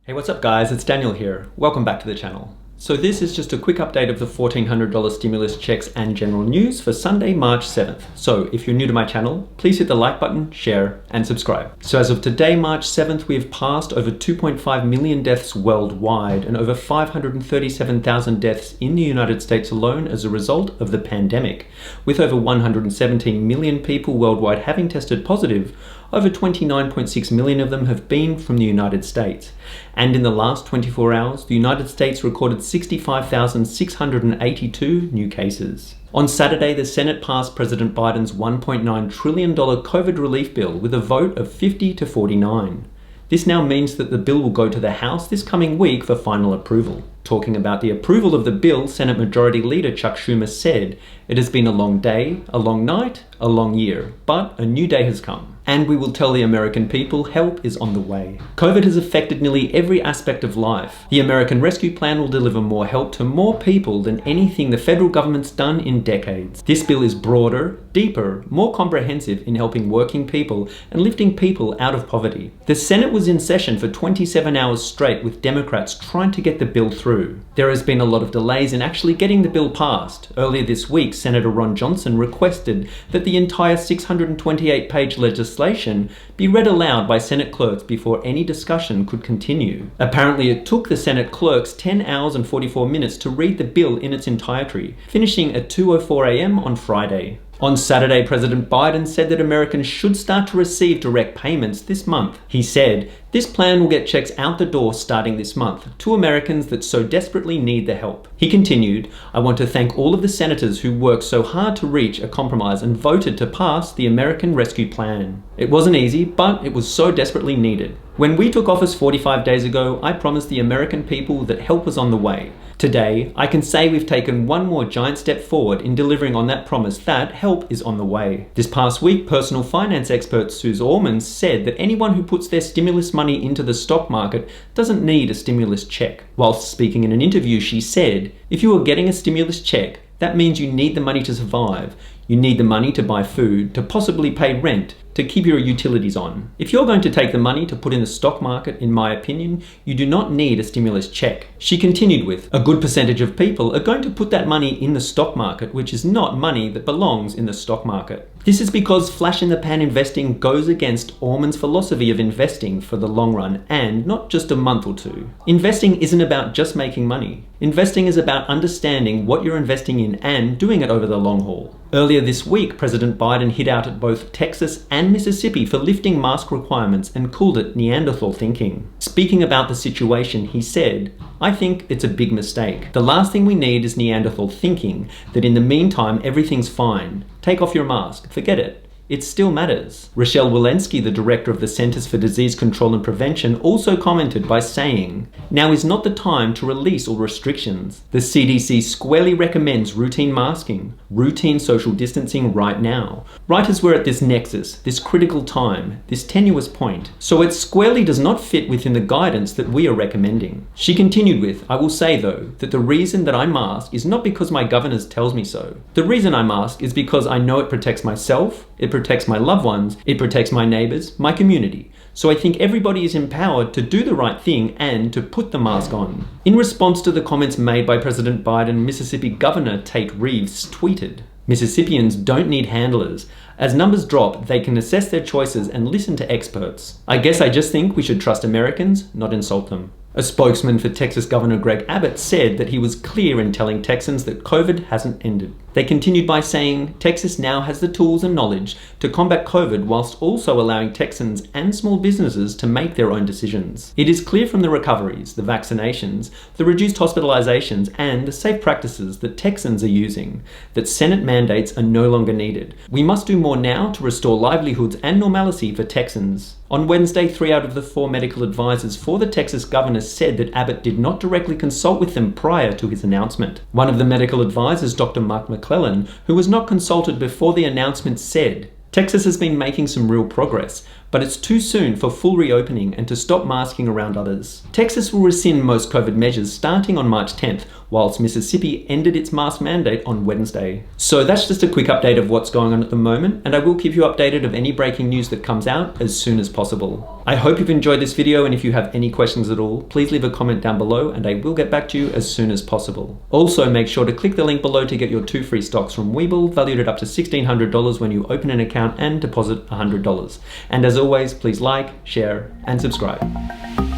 Hey, what's up guys? It's Daniel here. Welcome back to the channel. So this is just a quick update of the $1,400 stimulus checks and general news for Sunday, March 7th. So if you're new to my channel, please hit the like button, share, and subscribe. So as of today, March 7th, we have passed over 2.5 million deaths worldwide and over 537,000 deaths in the United States alone as a result of the pandemic. With over 117 million people worldwide having tested positive, over 29.6 million of them have been from the United States. And in the last 24 hours, the United States recorded 65,682 new cases. On Saturday, the Senate passed President Biden's $1.9 trillion COVID relief bill with a vote of 50 to 49. This now means that the bill will go to the House this coming week for final approval. Talking about the approval of the bill, Senate Majority Leader Chuck Schumer said, "It has been a long day, a long night, a long year, but a new day has come. And we will tell the American people help is on the way." COVID has affected nearly every aspect of life. The American Rescue Plan will deliver more help to more people than anything the federal government's done in decades. This bill is broader, deeper, more comprehensive in helping working people and lifting people out of poverty. The Senate was in session for 27 hours straight with Democrats trying to get the bill through. There has been a lot of delays in actually getting the bill passed. Earlier this week, Senator Ron Johnson requested that the entire 628-page legislation be read aloud by Senate clerks before any discussion could continue. Apparently, it took the Senate clerks 10 hours and 44 minutes to read the bill in its entirety, finishing at 2:04 a.m. on Friday. On Saturday, President Biden said that Americans should start to receive direct payments this month. He said, "This plan will get checks out the door starting this month to Americans that so desperately need the help." He continued, "I want to thank all of the senators who worked so hard to reach a compromise and voted to pass the American Rescue Plan. It wasn't easy, but it was so desperately needed. When we took office 45 days ago, I promised the American people that help was on the way. Today, I can say we've taken one more giant step forward in delivering on that promise that help is on the way." This past week, personal finance expert Suze Orman said that anyone who puts their stimulus money into the stock market doesn't need a stimulus check. Whilst speaking in an interview, she said, "If you are getting a stimulus check, that means you need the money to survive. You need the money to buy food, to possibly pay rent, to keep your utilities on. If you're going to take the money to put in the stock market, in my opinion, you do not need a stimulus check." She continued with, "A good percentage of people are going to put that money in the stock market, which is not money that belongs in the stock market. This is because flash-in-the-pan investing goes against Orman's philosophy of investing for the long run and not just a month or two. Investing isn't about just making money. Investing is about understanding what you're investing in and doing it over the long haul." Earlier this week, President Biden hit out at both Texas and Mississippi for lifting mask requirements and called it Neanderthal thinking. Speaking about the situation, he said, "I think it's a big mistake. The last thing we need is Neanderthal thinking, that in the meantime everything's fine. Take off your mask, forget it. It still matters." Rochelle Walensky, the director of the Centers for Disease Control and Prevention, also commented by saying, "Now is not the time to release all restrictions. The CDC squarely recommends routine masking, routine social distancing right now, right as we're at this nexus, this critical time, this tenuous point. So it squarely does not fit within the guidance that we are recommending." She continued with, "I will say though, that the reason that I mask is not because my governors tells me so. The reason I mask is because I know it protects myself, it protects my loved ones, it protects my neighbors, my community. So I think everybody is empowered to do the right thing and to put the mask on." In response to the comments made by President Biden, Mississippi Governor Tate Reeves tweeted, "Mississippians don't need handlers. As numbers drop, they can assess their choices and listen to experts. I guess I just think we should trust Americans, not insult them." A spokesman for Texas Governor Greg Abbott said that he was clear in telling Texans that COVID hasn't ended. They continued by saying, "Texas now has the tools and knowledge to combat COVID whilst also allowing Texans and small businesses to make their own decisions. It is clear from the recoveries, the vaccinations, the reduced hospitalizations, and the safe practices that Texans are using, that Senate mandates are no longer needed. We must do more now to restore livelihoods and normalcy for Texans." On Wednesday, 3 out of the 4 medical advisors for the Texas governor said that Abbott did not directly consult with them prior to his announcement. One of the medical advisors, Dr. Mark McClellan, who was not consulted before the announcement, said, "Texas has been making some real progress, but it's too soon for full reopening and to stop masking around others. Texas will rescind most COVID measures starting on March 10th, whilst Mississippi ended its mask mandate on Wednesday. So that's just a quick update of what's going on at the moment, and I will keep you updated of any breaking news that comes out as soon as possible. I hope you've enjoyed this video, and if you have any questions at all, please leave a comment down below and I will get back to you as soon as possible. Also, make sure to click the link below to get your 2 free stocks from WeBull, valued at up to $1,600 when you open an account and deposit $100. And as always, please like, share, and subscribe.